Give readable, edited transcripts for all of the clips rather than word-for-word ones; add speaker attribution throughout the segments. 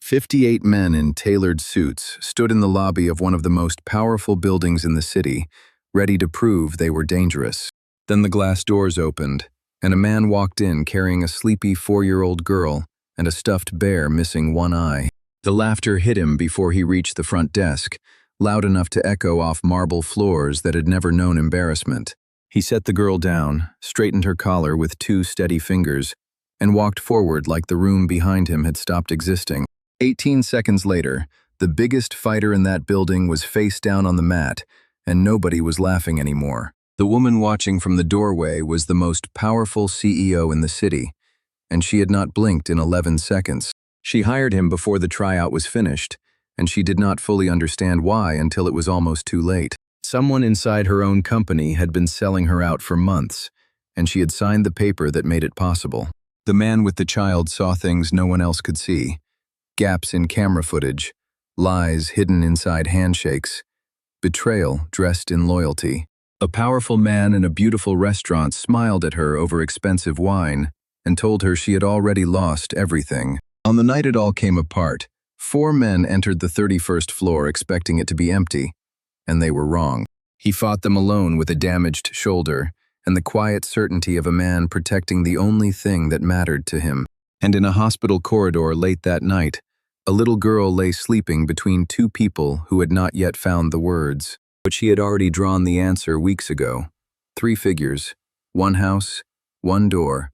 Speaker 1: 58 men in tailored suits stood in the lobby of one of the most powerful buildings in the city, ready to prove they were dangerous. Then the glass doors opened, and a man walked in carrying a sleepy 4-year-old girl and a stuffed bear missing one eye. The laughter hit him before he reached the front desk, loud enough to echo off marble floors that had never known embarrassment. He set the girl down, straightened her collar with 2 steady fingers, and walked forward like the room behind him had stopped existing. 18 seconds later, the biggest fighter in that building was face down on the mat, and nobody was laughing anymore. The woman watching from the doorway was the most powerful CEO in the city, and she had not blinked in 11 seconds. She hired him before the tryout was finished, and she did not fully understand why until it was almost too late. Someone inside her own company had been selling her out for months, and she had signed the paper that made it possible. The man with the child saw things no one else could see. Gaps in camera footage, lies hidden inside handshakes, betrayal dressed in loyalty. A powerful man in a beautiful restaurant smiled at her over expensive wine and told her she had already lost everything. On the night it all came apart, 4 men entered the 31st floor expecting it to be empty, and they were wrong. He fought them alone with a damaged shoulder and the quiet certainty of a man protecting the only thing that mattered to him. And in a hospital corridor late that night, a little girl lay sleeping between 2 people who had not yet found the words. But she had already drawn the answer weeks ago. 3 figures, 1 house, 1 door,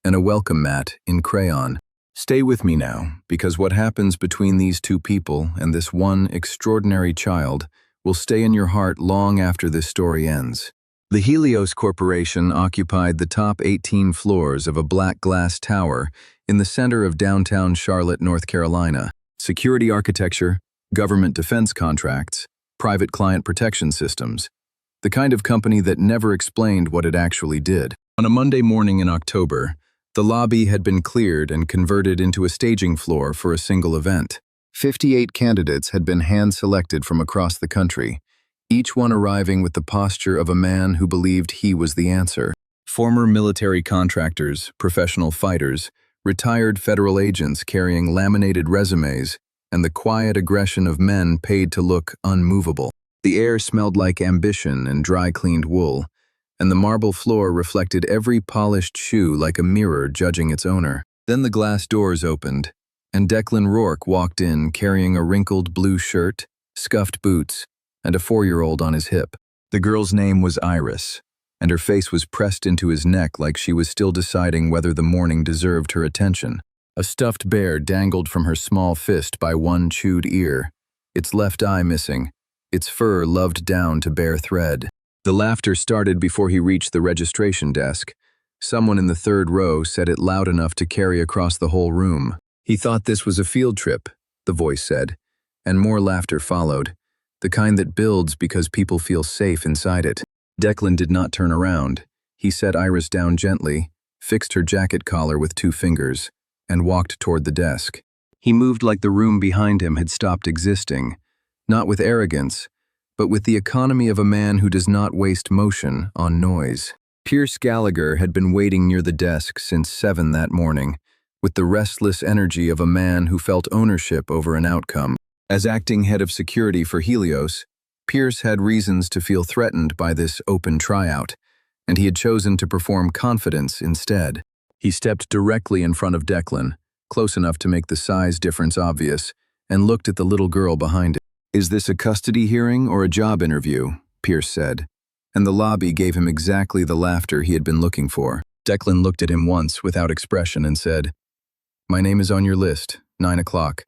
Speaker 1: and a welcome mat in crayon. Stay with me now, because what happens between these 2 people and this one extraordinary child will stay in your heart long after this story ends. The Helios Corporation occupied the top 18 floors of a black glass tower in the center of downtown Charlotte, North Carolina. Security architecture, government defense contracts, private client protection systems. The kind of company that never explained what it actually did. On a Monday morning in October, the lobby had been cleared and converted into a staging floor for a single event. 58 candidates had been hand-selected from across the country, each one arriving with the posture of a man who believed he was the answer. Former military contractors, professional fighters, retired federal agents carrying laminated resumes, and the quiet aggression of men paid to look unmovable. The air smelled like ambition and dry-cleaned wool, and the marble floor reflected every polished shoe like a mirror judging its owner. Then the glass doors opened, and Declan Rourke walked in carrying a wrinkled blue shirt, scuffed boots, and a 4-year-old on his hip. The girl's name was Iris, and her face was pressed into his neck like she was still deciding whether the morning deserved her attention. A stuffed bear dangled from her small fist by one chewed ear, its left eye missing, its fur loved down to bare thread. The laughter started before he reached the registration desk. Someone in the 3rd row said it loud enough to carry across the whole room. He thought this was a field trip, the voice said, and more laughter followed, the kind that builds because people feel safe inside it. Declan did not turn around. He set Iris down gently, fixed her jacket collar with 2 fingers, and walked toward the desk. He moved like the room behind him had stopped existing, not with arrogance, but with the economy of a man who does not waste motion on noise. Pierce Gallagher had been waiting near the desk since 7 that morning, with the restless energy of a man who felt ownership over an outcome. As acting head of security for Helios, Pierce had reasons to feel threatened by this open tryout, and he had chosen to perform confidence instead. He stepped directly in front of Declan, close enough to make the size difference obvious, and looked at the little girl behind him. "Is this a custody hearing or a job interview?" Pierce said, and the lobby gave him exactly the laughter he had been looking for. Declan looked at him once without expression and said, "My name is on your list, 9 o'clock."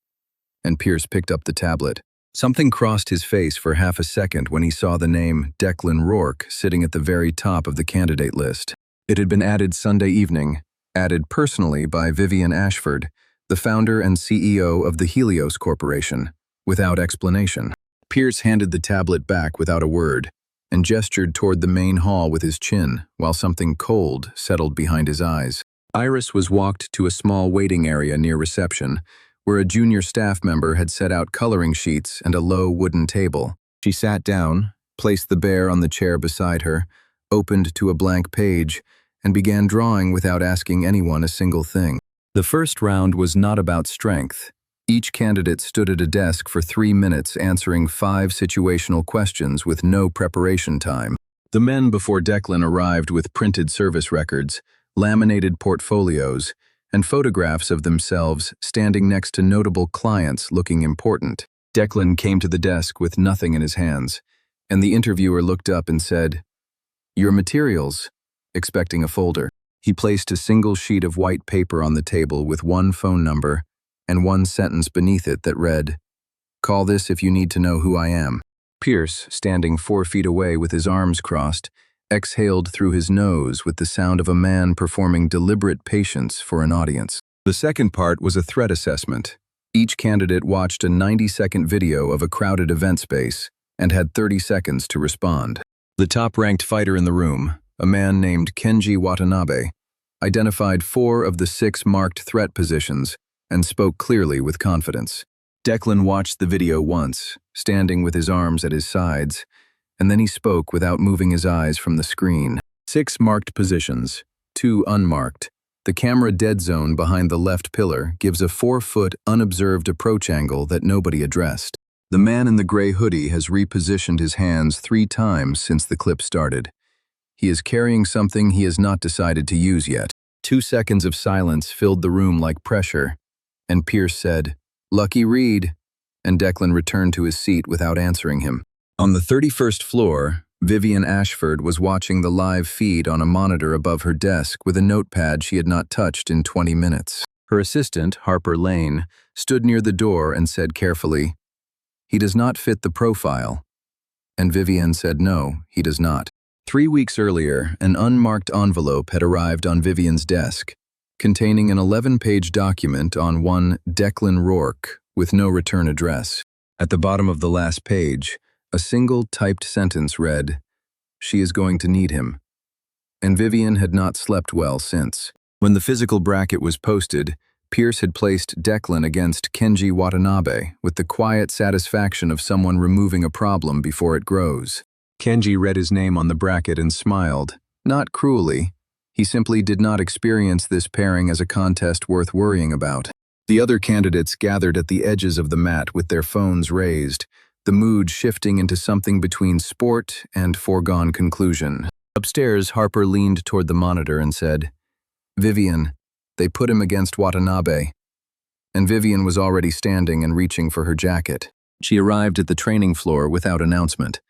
Speaker 1: And Pierce picked up the tablet. Something crossed his face for half a second when he saw the name Declan Rourke sitting at the very top of the candidate list. It had been added Sunday evening, added personally by Vivian Ashford, the founder and CEO of the Helios Corporation, without explanation. Pierce handed the tablet back without a word and gestured toward the main hall with his chin, while something cold settled behind his eyes. Iris was walked to a small waiting area near reception, where a junior staff member had set out coloring sheets and a low wooden table. She sat down, placed the bear on the chair beside her, opened to a blank page, and began drawing without asking anyone a single thing. The first round was not about strength. Each candidate stood at a desk for 3 minutes answering 5 situational questions with no preparation time. The men before Declan arrived with printed service records, laminated portfolios, and photographs of themselves standing next to notable clients looking important. Declan came to the desk with nothing in his hands, and the interviewer looked up and said, "Your materials," expecting a folder. He placed a single sheet of white paper on the table with one phone number and one sentence beneath it that read, "Call this if you need to know who I am." Pierce, standing 4 feet away with his arms crossed, exhaled through his nose with the sound of a man performing deliberate patience for an audience. The second part was a threat assessment. Each candidate watched a 90-second video of a crowded event space and had 30 seconds to respond. The top-ranked fighter in the room, a man named Kenji Watanabe, identified 4 of the 6 marked threat positions and spoke clearly with confidence. Declan watched the video once, standing with his arms at his sides, and then he spoke without moving his eyes from the screen. 6 marked positions, 2 unmarked. The camera dead zone behind the left pillar gives a 4-foot unobserved approach angle that nobody addressed. The man in the gray hoodie has repositioned his hands 3 times since the clip started. He is carrying something he has not decided to use yet. 2 seconds of silence filled the room like pressure, and Pierce said, "Lucky Reed," and Declan returned to his seat without answering him. On the 31st floor, Vivian Ashford was watching the live feed on a monitor above her desk with a notepad she had not touched in 20 minutes. Her assistant, Harper Lane, stood near the door and said carefully, "He does not fit the profile." And Vivian said, "No, he does not." 3 weeks earlier, an unmarked envelope had arrived on Vivian's desk, containing an 11-page document on one Declan Rourke with no return address. At the bottom of the last page, a single typed sentence read, "She is going to need him." And Vivian had not slept well since. When the physical bracket was posted, Pierce had placed Declan against Kenji Watanabe with the quiet satisfaction of someone removing a problem before it grows. Kenji read his name on the bracket and smiled, not cruelly. He simply did not experience this pairing as a contest worth worrying about. The other candidates gathered at the edges of the mat with their phones raised, the mood shifting into something between sport and foregone conclusion. Upstairs, Harper leaned toward the monitor and said, "Vivian, they put him against Watanabe." And Vivian was already standing and reaching for her jacket. She arrived at the training floor without announcement,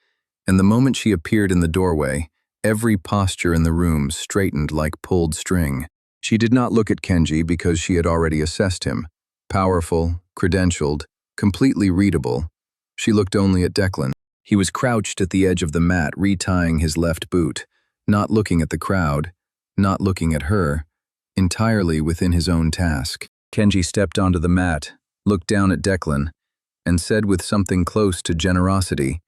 Speaker 1: and the moment she appeared in the doorway, every posture in the room straightened like pulled string. She did not look at Kenji because she had already assessed him. Powerful, credentialed, completely readable. She looked only at Declan. He was crouched at the edge of the mat, retying his left boot, not looking at the crowd, not looking at her, entirely within his own task. Kenji stepped onto the mat, looked down at Declan, and said with something close to generosity,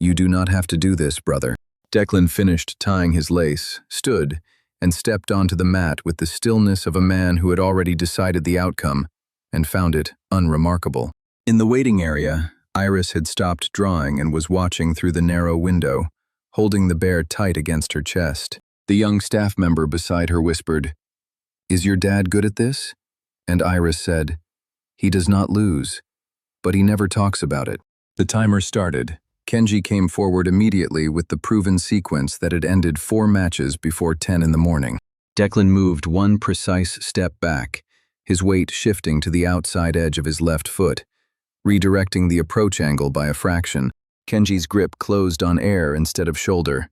Speaker 1: "You do not have to do this, brother." Declan finished tying his lace, stood, and stepped onto the mat with the stillness of a man who had already decided the outcome and found it unremarkable. In the waiting area, Iris had stopped drawing and was watching through the narrow window, holding the bear tight against her chest. The young staff member beside her whispered, "Is your dad good at this?" And Iris said, "He does not lose, but he never talks about it." The timer started. Kenji came forward immediately with the proven sequence that had ended 4 matches before 10 in the morning. Declan moved 1 precise step back, his weight shifting to the outside edge of his left foot, redirecting the approach angle by a fraction. Kenji's grip closed on air instead of shoulder,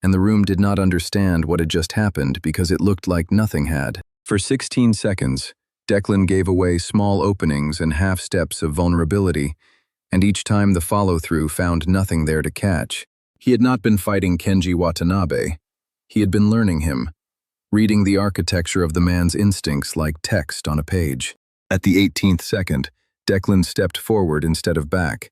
Speaker 1: and the room did not understand what had just happened because it looked like nothing had. For 16 seconds, Declan gave away small openings and half steps of vulnerability, and each time the follow-through found nothing there to catch. He had not been fighting Kenji Watanabe. He had been learning him, reading the architecture of the man's instincts like text on a page. At the 18th second, Declan stepped forward instead of back,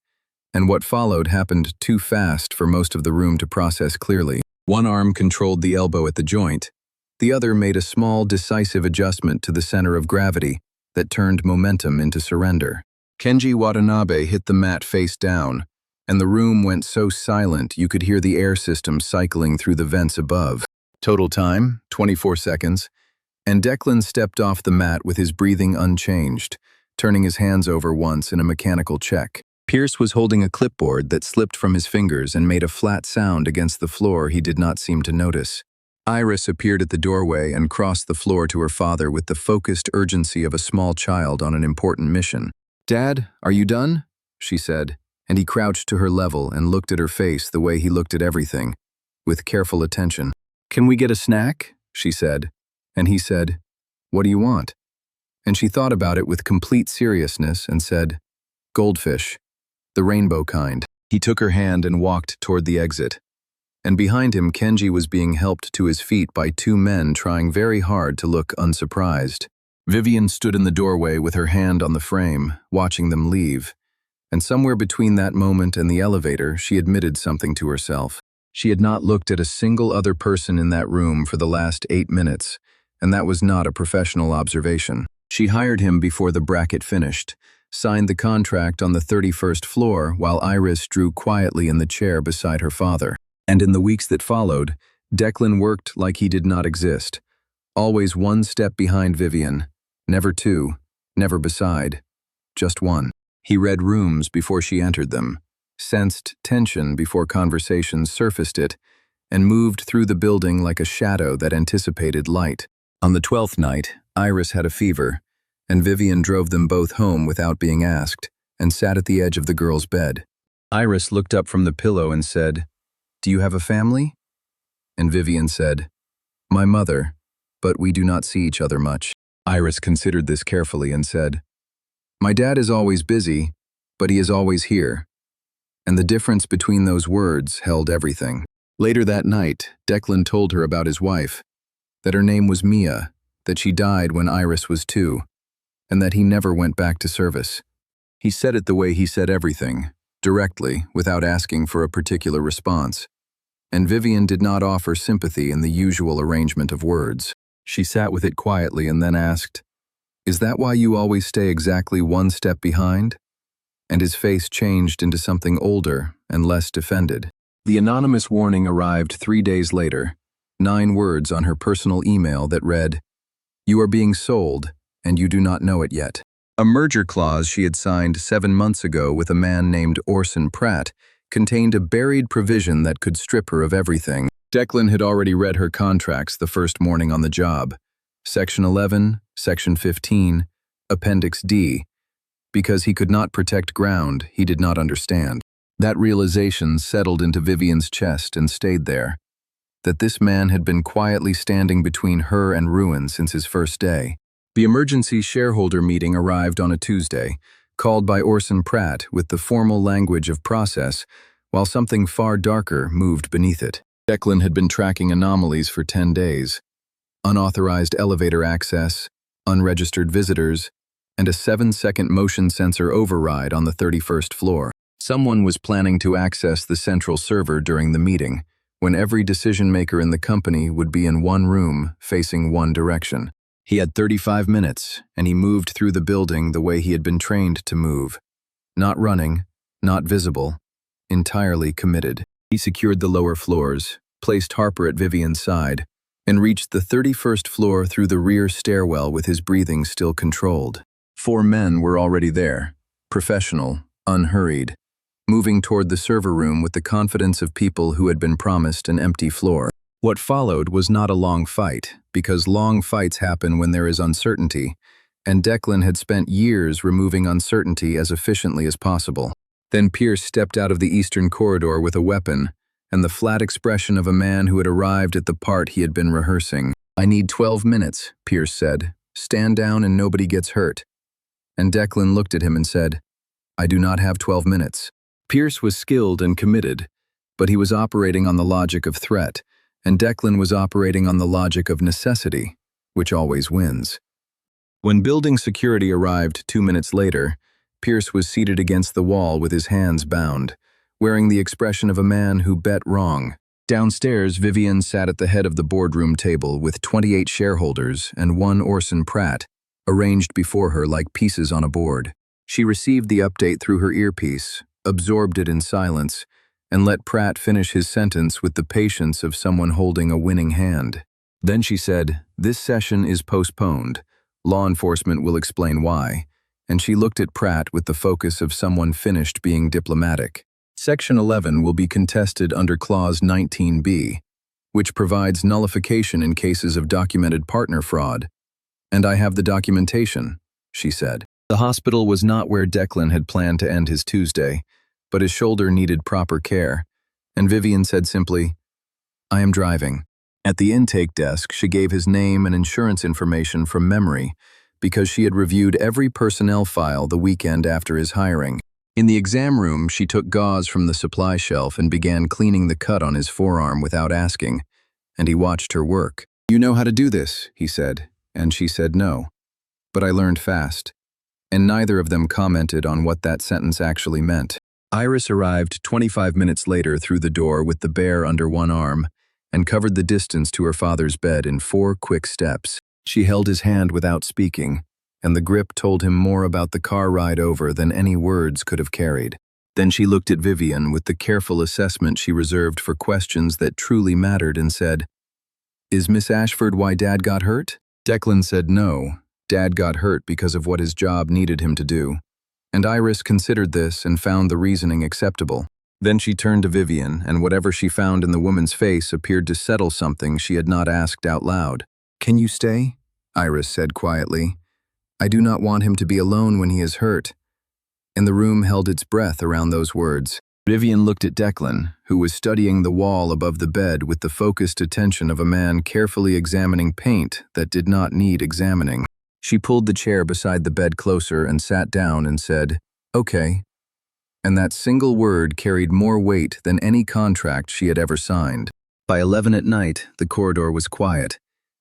Speaker 1: and what followed happened too fast for most of the room to process clearly. One arm controlled the elbow at the joint. The other made a small, decisive adjustment to the center of gravity that turned momentum into surrender. Kenji Watanabe hit the mat face down, and the room went so silent you could hear the air system cycling through the vents above. Total time, 24 seconds, and Declan stepped off the mat with his breathing unchanged, turning his hands over once in a mechanical check. Pierce was holding a clipboard that slipped from his fingers and made a flat sound against the floor he did not seem to notice. Iris appeared at the doorway and crossed the floor to her father with the focused urgency of a small child on an important mission. "Dad, are you done?" she said, and he crouched to her level and looked at her face the way he looked at everything, with careful attention. "Can we get a snack?" she said, and he said, "What do you want?" And she thought about it with complete seriousness and said, "Goldfish, the rainbow kind." He took her hand and walked toward the exit. And behind him, Kenji was being helped to his feet by two men trying very hard to look unsurprised. Vivian stood in the doorway with her hand on the frame, watching them leave. And somewhere between that moment and the elevator, she admitted something to herself. She had not looked at a single other person in that room for the last 8 minutes, and that was not a professional observation. She hired him before the bracket finished, signed the contract on the 31st floor while Iris drew quietly in the chair beside her father. And in the weeks that followed, Declan worked like he did not exist. Always one step behind Vivian, never two, never beside, just one. He read rooms before she entered them, sensed tension before conversations surfaced it, and moved through the building like a shadow that anticipated light. On the 12th night, Iris had a fever, and Vivian drove them both home without being asked, and sat at the edge of the girl's bed. Iris looked up from the pillow and said, "Do you have a family?" And Vivian said, "My mother, but we do not see each other much." Iris considered this carefully and said, "My dad is always busy, but he is always here." And the difference between those words held everything. Later that night, Declan told her about his wife, that her name was Mia, that she died when Iris was 2, and that he never went back to service. He said it the way he said everything, directly, without asking for a particular response. And Vivian did not offer sympathy in the usual arrangement of words. She sat with it quietly and then asked, "Is that why you always stay exactly one step behind?" And his face changed into something older and less defended. The anonymous warning arrived 3 days later, 9 words on her personal email that read, "You are being sold, and you do not know it yet." A merger clause she had signed 7 months ago with a man named Orson Pratt contained a buried provision that could strip her of everything. Declan had already read her contracts the first morning on the job. Section 11, Section 15, Appendix D. Because he could not protect ground he did not understand. That realization settled into Vivian's chest and stayed there. That this man had been quietly standing between her and ruin since his first day. The emergency shareholder meeting arrived on a Tuesday, called by Orson Pratt with the formal language of process, while something far darker moved beneath it. Declan had been tracking anomalies for 10 days. Unauthorized elevator access, unregistered visitors, and a 7-second motion sensor override on the 31st floor. Someone was planning to access the central server during the meeting, when every decision-maker in the company would be in one room, facing one direction. He had 35 minutes, and he moved through the building the way he had been trained to move. Not running, not visible, entirely committed. He secured the lower floors, placed Harper at Vivian's side, and reached the 31st floor through the rear stairwell with his breathing still controlled. 4 men were already there, professional, unhurried, moving toward the server room with the confidence of people who had been promised an empty floor. What followed was not a long fight, because long fights happen when there is uncertainty, and Declan had spent years removing uncertainty as efficiently as possible. Then Pierce stepped out of the eastern corridor with a weapon, and the flat expression of a man who had arrived at the part he had been rehearsing. "I need 12 minutes, Pierce said. "Stand down and nobody gets hurt." And Declan looked at him and said, "I do not have 12 minutes. Pierce was skilled and committed, but he was operating on the logic of threat, and Declan was operating on the logic of necessity, which always wins. When building security arrived 2 minutes later, Pierce was seated against the wall with his hands bound, wearing the expression of a man who bet wrong. Downstairs, Vivian sat at the head of the boardroom table with 28 shareholders and 1 Orson Pratt, arranged before her like pieces on a board. She received the update through her earpiece, absorbed it in silence, and let Pratt finish his sentence with the patience of someone holding a winning hand. Then she said, "This session is postponed. Law enforcement will explain why. and she looked at Pratt with the focus of someone finished being diplomatic. Section 11 will be contested under Clause 19b, which provides nullification in cases of documented partner fraud. And I have the documentation, she said. The hospital was not where Declan had planned to end his Tuesday, but his shoulder needed proper care, and Vivian said simply, "I am driving." At the intake desk, she gave his name and insurance information from memory because she had reviewed every personnel file the weekend after his hiring. In the exam room, she took gauze from the supply shelf and began cleaning the cut on his forearm without asking, and he watched her work. "You know how to do this," he said, and she said no. But I learned fast, and neither of them commented on what that sentence actually meant. Iris arrived 25 minutes later through the door with the bear under one arm and covered the distance to her father's bed in 4 quick steps. She held his hand without speaking, and the grip told him more about the car ride over than any words could have carried. Then she looked at Vivian with the careful assessment she reserved for questions that truly mattered and said, "Is Miss Ashford why Dad got hurt?" Declan said no. Dad got hurt because of what his job needed him to do. And Iris considered this and found the reasoning acceptable. Then she turned to Vivian, and whatever she found in the woman's face appeared to settle something she had not asked out loud. "Can you stay?" Iris said quietly. "I do not want him to be alone when he is hurt." And the room held its breath around those words. Vivian looked at Declan, who was studying the wall above the bed with the focused attention of a man carefully examining paint that did not need examining. She pulled the chair beside the bed closer and sat down and said, "Okay." And that single word carried more weight than any contract she had ever signed. By 11 at night, the corridor was quiet,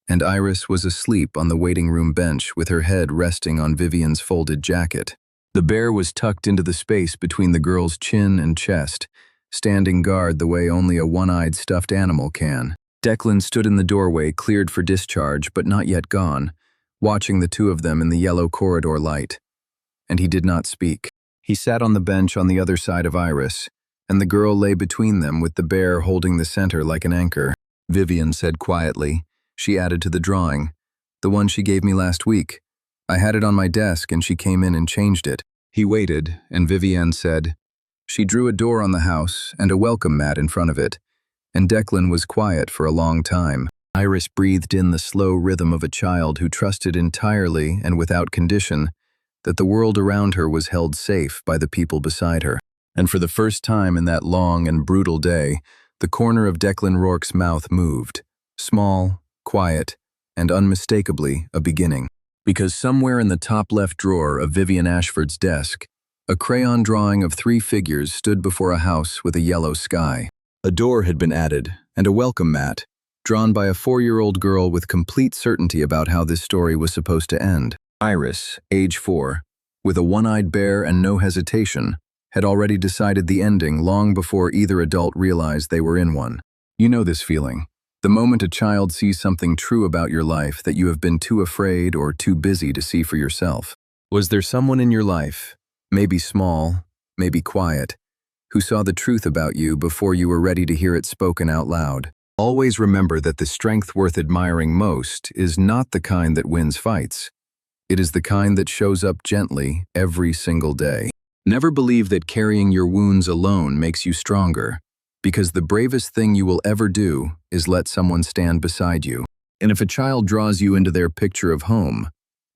Speaker 1: and Iris was asleep on the waiting room bench with her head resting on Vivian's folded jacket. The bear was tucked into the space between the girl's chin and chest, standing guard the way only a one-eyed stuffed animal can. Declan stood in the doorway, cleared for discharge but not yet gone, watching the two of them in the yellow corridor light. And he did not speak. He sat on the bench on the other side of Iris, and the girl lay between them with the bear holding the center like an anchor. Vivian said quietly. She added to the drawing, "The one she gave me last week. I had it on my desk and she came in and changed it." He waited, and Vivian said, "She drew a door on the house and a welcome mat in front of it, and Declan was quiet for a long time." Iris breathed in the slow rhythm of a child who trusted entirely and without condition that the world around her was held safe by the people beside her. And for the first time in that long and brutal day, the corner of Declan Rourke's mouth moved, small, quiet, and unmistakably a beginning. Because somewhere in the top left drawer of Vivian Ashford's desk, a crayon drawing of 3 figures stood before a house with a yellow sky. A door had been added, and a welcome mat, drawn by a 4-year-old girl with complete certainty about how this story was supposed to end. Iris, age 4, with a one-eyed bear and no hesitation, had already decided the ending long before either adult realized they were in one. You know this feeling. The moment a child sees something true about your life that you have been too afraid or too busy to see for yourself. Was there someone in your life, maybe small, maybe quiet, who saw the truth about you before you were ready to hear it spoken out loud? Always remember that the strength worth admiring most is not the kind that wins fights. It is the kind that shows up gently every single day. Never believe that carrying your wounds alone makes you stronger, because the bravest thing you will ever do is let someone stand beside you. And if a child draws you into their picture of home,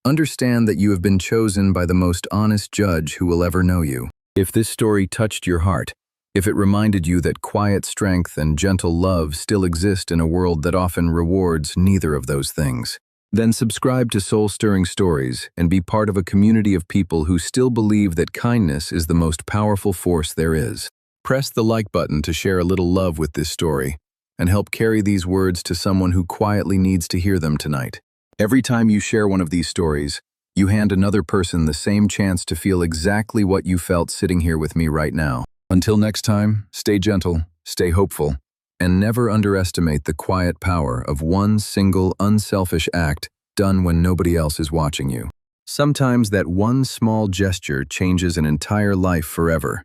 Speaker 1: understand that you have been chosen by the most honest judge who will ever know you. If this story touched your heart, if it reminded you that quiet strength and gentle love still exist in a world that often rewards neither of those things, then subscribe to Soul-Stirring Stories and be part of a community of people who still believe that kindness is the most powerful force there is. Press the like button to share a little love with this story and help carry these words to someone who quietly needs to hear them tonight. Every time you share one of these stories, you hand another person the same chance to feel exactly what you felt sitting here with me right now. Until next time, stay gentle, stay hopeful, and never underestimate the quiet power of one single unselfish act done when nobody else is watching you. Sometimes that one small gesture changes an entire life forever.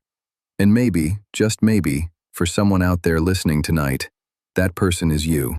Speaker 1: And maybe, just maybe, for someone out there listening tonight, that person is you.